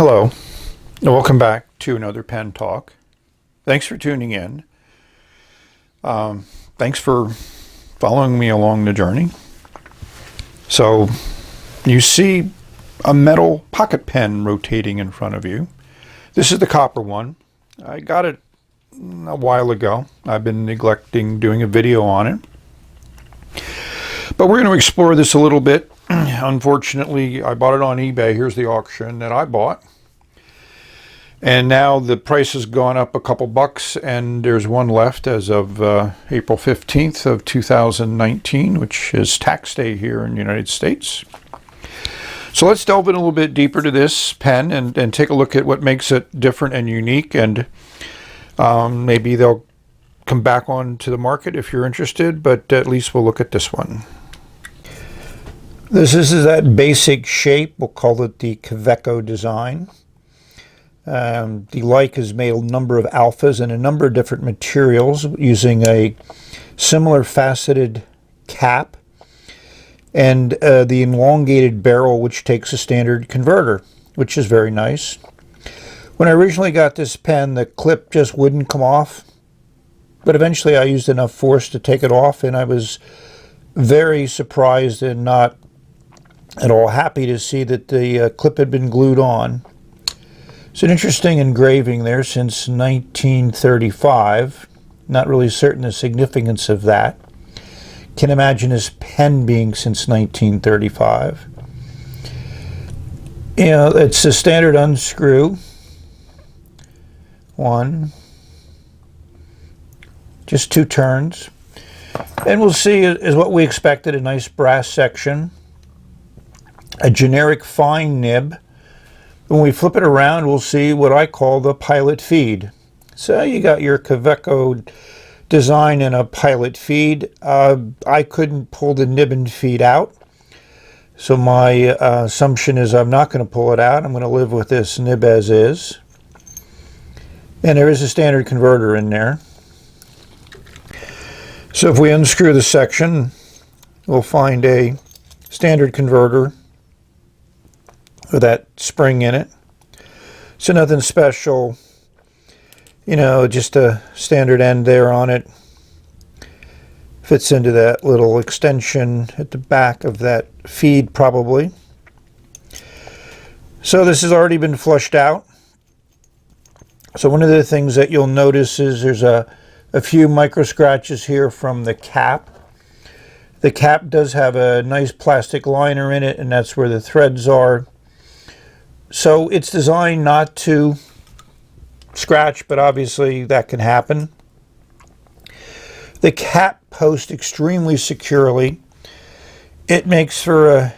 Hello, and welcome back to another pen talk. Thanks for tuning in. Thanks for following me along the journey. So you see a metal pocket pen rotating in front of you. This is the copper one. I got it a while ago. I've been neglecting doing a video on it. But we're going to explore this a little bit. Unfortunately, I bought it on eBay. Here's the auction that I bought. And now the price has gone up a couple bucks, and there's one left as of April 15th of 2019, which is tax day here in the United States. So let's delve in a little bit deeper to this pen and take a look at what makes it different and unique, and maybe they'll come back onto the market if you're interested, but at least we'll look at this one. This is that basic shape. We'll call it the Kaweco design. The Leica has made a number of alphas and a number of different materials using a similar faceted cap and the elongated barrel, which takes a standard converter, which is very nice. When I originally got this pen, the clip just wouldn't come off, but eventually I used enough force to take it off, and I was very surprised and not at all happy to see that the clip had been glued on. It's an interesting engraving there since 1935. Not really certain the significance of that. Can imagine this pen being since 1935. You know, it's a standard unscrew. One. Just two turns. And we'll see is what we expected, a nice brass section. A generic fine nib. When we flip it around, we'll see what I call the pilot feed. So you got your Kaweco design in a pilot feed. I couldn't pull the nib and feed out, so my assumption is I'm not going to pull it out. I'm going to live with this nib as is. And there is a standard converter in there. So if we unscrew the section, we'll find a standard converter with that spring in it. So nothing special, you know, just a standard end there on it. Fits into that little extension at the back of that feed probably. So this has already been flushed out. So one of the things that you'll notice is there's a few micro scratches here from the cap. The cap does have a nice plastic liner in it, and that's where the threads are. So it's designed not to scratch, but obviously that can happen. The cap posts extremely securely. It makes for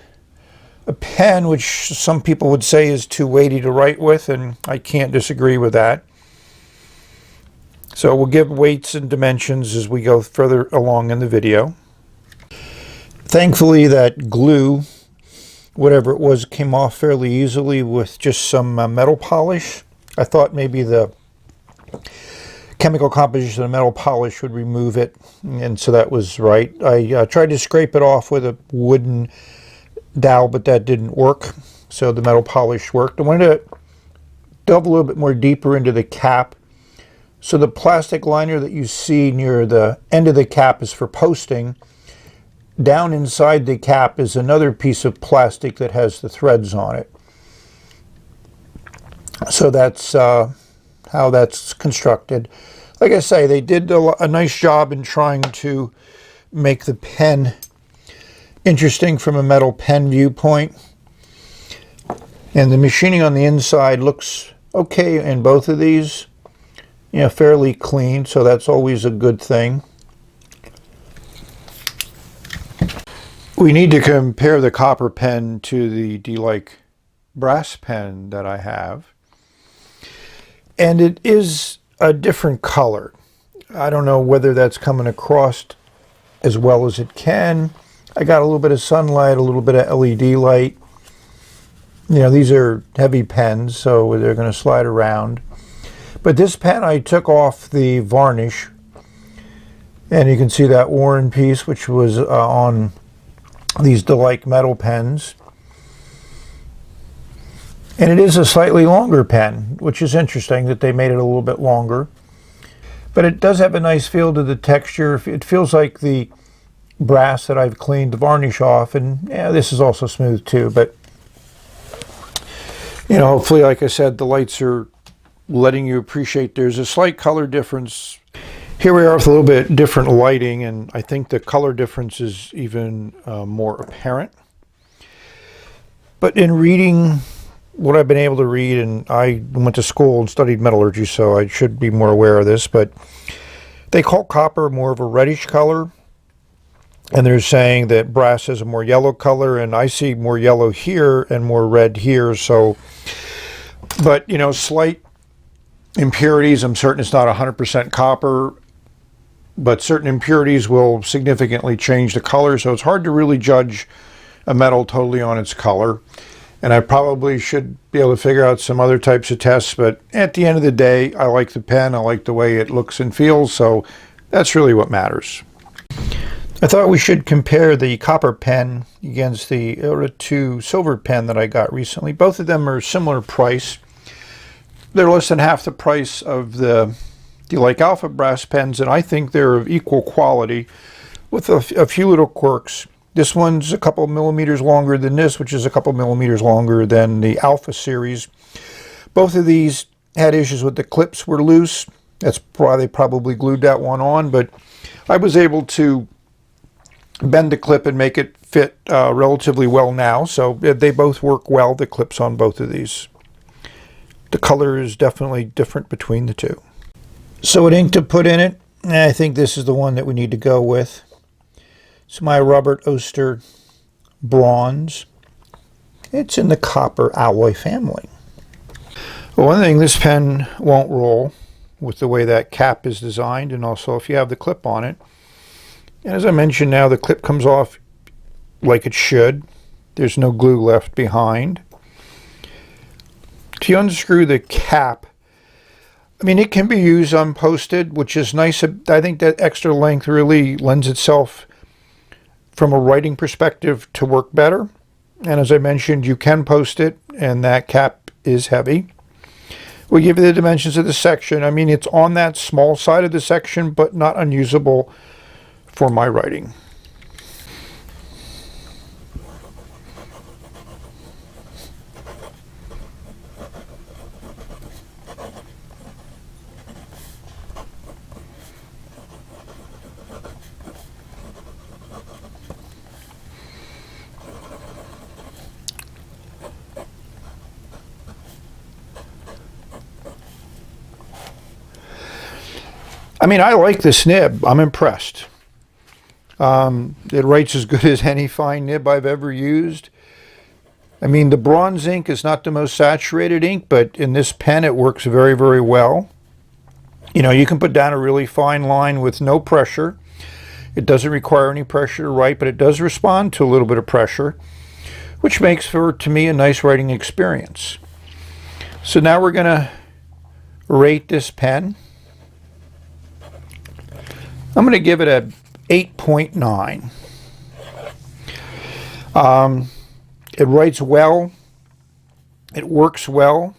a pen which some people would say is too weighty to write with, and I can't disagree with that. So we'll give weights and dimensions as we go further along in the video. Thankfully that glue, whatever it was, came off fairly easily with just some metal polish. I thought maybe the chemical composition of metal polish would remove it, and so that was right. I tried to scrape it off with a wooden dowel, but that didn't work, so the metal polish worked. I wanted to delve a little bit more deeper into the cap. So the plastic liner that you see near the end of the cap is for posting. Down inside the cap is another piece of plastic that has the threads on it. So that's how that's constructed. Like I say, they did a nice job in trying to make the pen interesting from a metal pen viewpoint. And the machining on the inside looks okay in both of these. You know, fairly clean, so that's always a good thing. We need to compare the copper pen to the D-Leica brass pen that I have. And it is a different color. I don't know whether that's coming across as well as it can. I got a little bit of sunlight, a little bit of LED light. You know, these are heavy pens, so they're going to slide around. But this pen, I took off the varnish, and you can see that worn piece, which was on these D-Leica metal pens. And it is a slightly longer pen, which is interesting that they made it a little bit longer. But it does have a nice feel to the texture. It feels like the brass that I've cleaned the varnish off, and yeah, this is also smooth too. But you know, hopefully, like I said, the lights are letting you appreciate there's a slight color difference. Here we are with a little bit different lighting, and I think the color difference is even more apparent. But in reading what I've been able to read, and I went to school and studied metallurgy, so I should be more aware of this, but they call copper more of a reddish color, and they're saying that brass has a more yellow color, and I see more yellow here and more red here. So, but you know, slight impurities, I'm certain it's not 100% copper, but certain impurities will significantly change the color, so it's hard to really judge a metal totally on its color. And I probably should be able to figure out some other types of tests, but at the end of the day, I like the pen, I like the way it looks and feels, so that's really what matters. I thought we should compare the copper pen against the Era 2 silver pen that I got recently. Both of them are similar price. They're less than half the price of the Like Alpha brass pens, and I think they're of equal quality with a few little quirks. This one's a couple millimeters longer than this, which is a couple millimeters longer than the Alpha series. Both of these had issues with the clips were loose. That's why they probably glued that one on, but I was able to bend the clip and make it fit relatively well now, so they both work well, the clips on both of these. The color is definitely different between the two. So what ink to put in it? I think this is the one that we need to go with. It's my Robert Oster Bronze. It's in the copper alloy family. Well, one thing, this pen won't roll with the way that cap is designed, and also if you have the clip on it. And as I mentioned, now the clip comes off like it should. There's no glue left behind. To unscrew the cap, I mean, it can be used unposted, which is nice. I think that extra length really lends itself from a writing perspective to work better. And as I mentioned, you can post it, and that cap is heavy. We'll give you the dimensions of the section. I mean, it's on that small side of the section, but not unusable for my writing. I mean, I like this nib. I'm impressed. It writes as good as any fine nib I've ever used. I mean, the bronze ink is not the most saturated ink, but in this pen it works very, very well. You know, you can put down a really fine line with no pressure. It doesn't require any pressure to write, but it does respond to a little bit of pressure, which makes for, to me, a nice writing experience. So now we're going to rate this pen. I'm going to give it a 8.9. It writes well. It works well.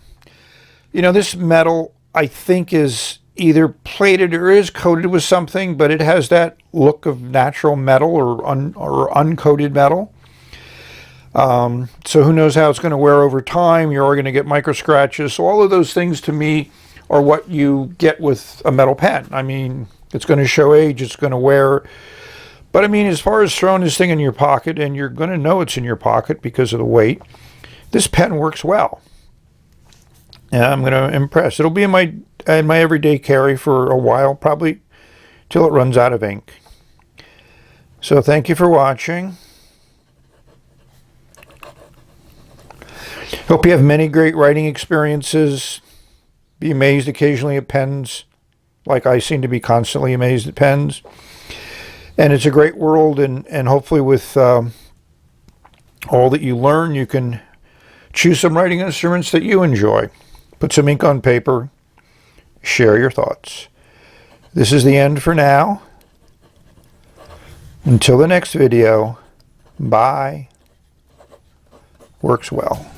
You know, this metal, I think, is either plated or is coated with something, but it has that look of natural metal or uncoated metal. So who knows how it's going to wear over time. You're going to get micro scratches. So all of those things, to me, are what you get with a metal pen. I mean, it's going to show age, it's going to wear. But I mean, as far as throwing this thing in your pocket, and you're going to know it's in your pocket because of the weight, this pen works well. And I'm going to impress. It'll be in my everyday carry for a while, probably till it runs out of ink. So thank you for watching. Hope you have many great writing experiences. Be amazed occasionally at pens, like I seem to be constantly amazed at pens. And it's a great world, and hopefully with all that you learn, you can choose some writing instruments that you enjoy. Put some ink on paper. Share your thoughts. This is the end for now. Until the next video, bye. Works well.